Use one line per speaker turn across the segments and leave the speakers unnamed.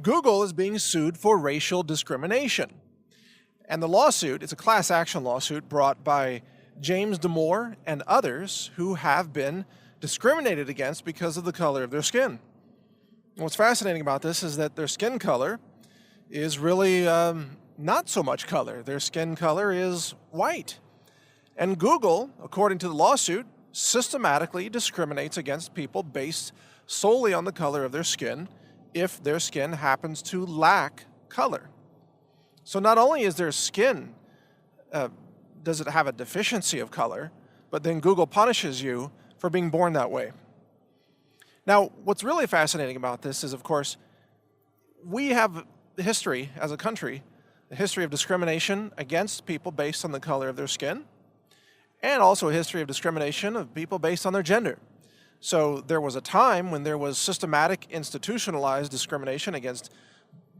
Google is being sued for racial discrimination. And the lawsuit, it's a class action lawsuit brought by James Damore and others who have been discriminated against because of the color of their skin. And what's fascinating about this is that their skin color is really not so much color. Their skin color is white. And Google, according to the lawsuit, systematically discriminates against people based solely on the color of their skin if their skin happens to lack color. So not only is their skin, does it have a deficiency of color, but then Google punishes you for being born that way. Now, what's really fascinating about this is, of course, we have the history as a country, the history of discrimination against people based on the color of their skin, and also a history of discrimination of people based on their gender. So there was a time when there was systematic institutionalized discrimination against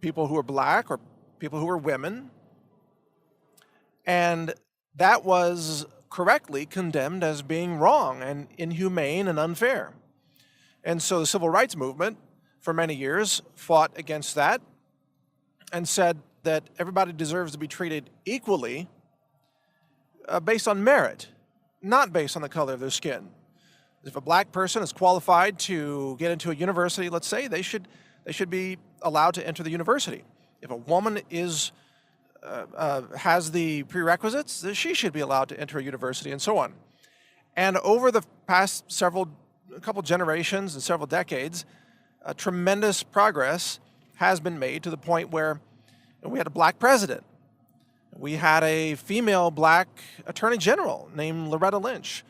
people who were black or people who were women, and that was correctly condemned as being wrong and inhumane and unfair. And so the civil rights movement for many years fought against that and said that everybody deserves to be treated equally based on merit, not based on the color of their skin. If a black person is qualified to get into a university, let's say, they should be allowed to enter the university. If a woman has the prerequisites, she should be allowed to enter a university, and so on. And over the past couple generations and several decades, tremendous progress has been made to the point where we had a black president. We had a female black attorney general named Loretta Lynch.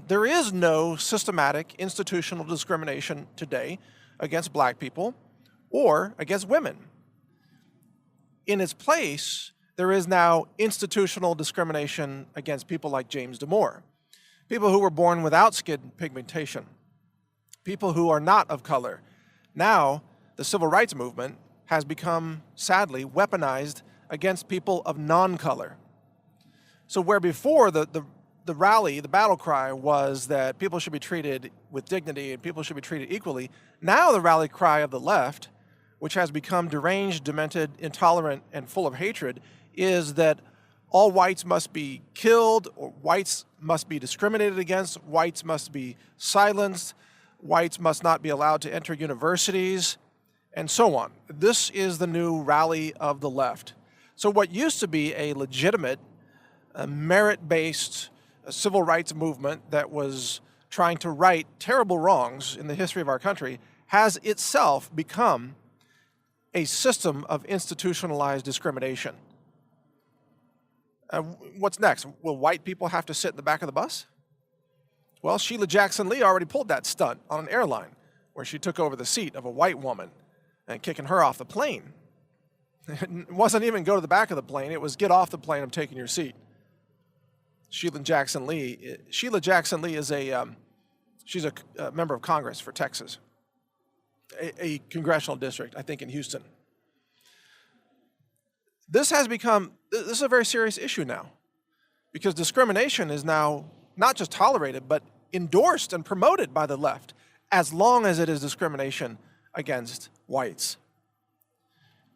There is no systematic institutional discrimination today against black people or against women. In its place, there is now institutional discrimination against people like James Damore, people who were born without skin pigmentation, people who are not of color. Now, the civil rights movement has become, sadly, weaponized against people of non-color. So where before the rally, the battle cry was that people should be treated with dignity and people should be treated equally, now the rally cry of the left, which has become deranged, demented, intolerant, and full of hatred, is that all whites must be killed, or whites must be discriminated against, whites must be silenced, whites must not be allowed to enter universities, and so on. This is the new rally of the left. So what used to be a legitimate, merit-based civil rights movement that was trying to right terrible wrongs in the history of our country has itself become a system of institutionalized discrimination. What's next? Will white people have to sit in the back of the bus? Well, Sheila Jackson Lee already pulled that stunt on an airline where she took over the seat of a white woman and kicking her off the plane. It wasn't even go to the back of the plane, it was get off the plane, I'm taking your seat. Sheila Jackson Lee is she's a member of Congress for Texas, a congressional district, I think, in Houston. This is a very serious issue now, because discrimination is now not just tolerated, but endorsed and promoted by the left, as long as it is discrimination against whites.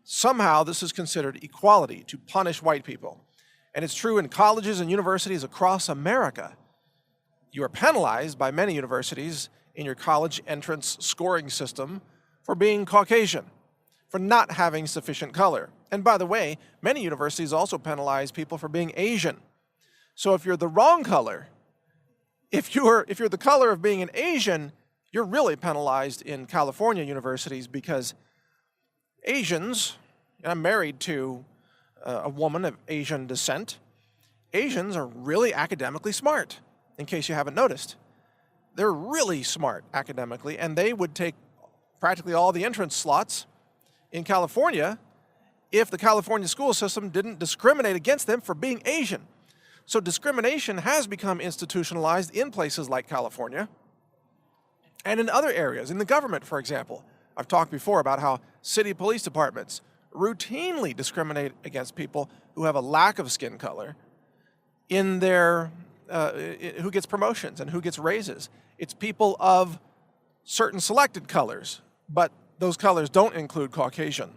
Somehow this is considered equality, to punish white people. And it's true in colleges and universities across America. You are penalized by many universities in your college entrance scoring system for being Caucasian, for not having sufficient color. And by the way, many universities also penalize people for being Asian. So if you're the wrong color, if you're the color of being an Asian, you're really penalized in California universities, because Asians, and I'm married to a woman of Asian descent, Asians are really academically smart, in case you haven't noticed. They're really smart academically, and they would take practically all the entrance slots in California if the California school system didn't discriminate against them for being Asian. So discrimination has become institutionalized in places like California and in other areas, in the government, for example. I've talked before about how city police departments routinely discriminate against people who have a lack of skin color in their, who gets promotions and who gets raises. It's people of certain selected colors, but those colors don't include Caucasian.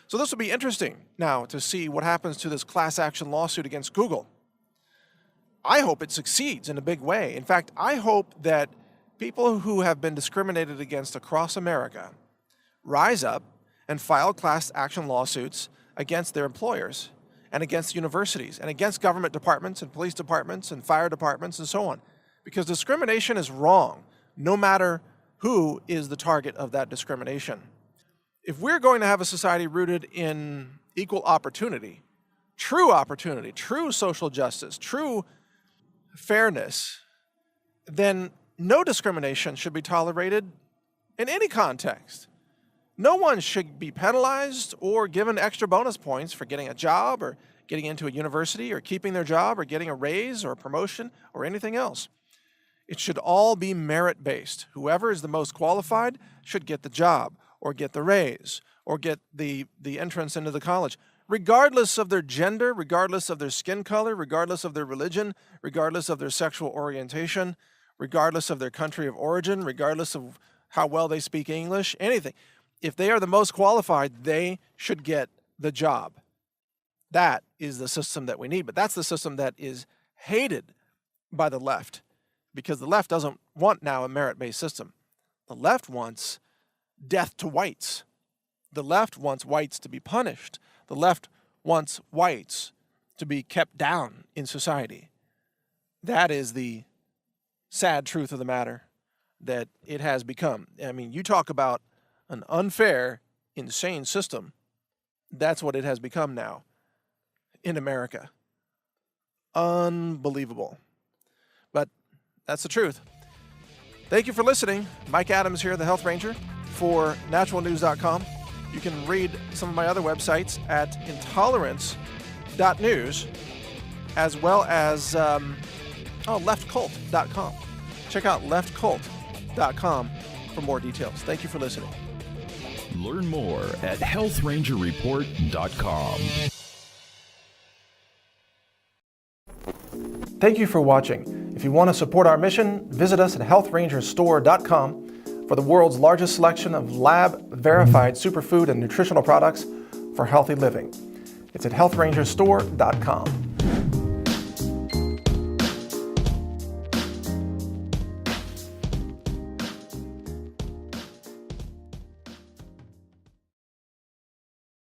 So this will be interesting now to see what happens to this class action lawsuit against Google. I hope it succeeds in a big way. In fact, I hope that people who have been discriminated against across America rise up and file class action lawsuits against their employers and against universities and against government departments and police departments and fire departments and so on. Because discrimination is wrong, no matter who is the target of that discrimination. If we're going to have a society rooted in equal opportunity, true social justice, true fairness, then no discrimination should be tolerated in any context. No one should be penalized or given extra bonus points for getting a job or getting into a university or keeping their job or getting a raise or a promotion or anything else. It should all be merit-based. Whoever is the most qualified should get the job or get the raise or get the entrance into the college, regardless of their gender, regardless of their skin color, regardless of their religion, regardless of their sexual orientation, regardless of their country of origin, regardless of how well they speak English, anything. If they are the most qualified, they should get the job. That is the system that we need. But that's the system that is hated by the left, because the left doesn't want now a merit-based system. The left wants death to whites. The left wants whites to be punished. The left wants whites to be kept down in society. That is the sad truth of the matter, that it has become. I mean, you talk about an unfair, insane system. That's what it has become now in America. Unbelievable. But that's the truth. Thank you for listening. Mike Adams here, the Health Ranger, for naturalnews.com. You can read some of my other websites at intolerance.news, as well as leftcult.com. Check out leftcult.com for more details. Thank you for listening.
Learn more at healthrangerreport.com.
Thank you for watching. If you want to support our mission, visit us at healthrangerstore.com for the world's largest selection of lab-verified superfood and nutritional products for healthy living. It's at healthrangerstore.com.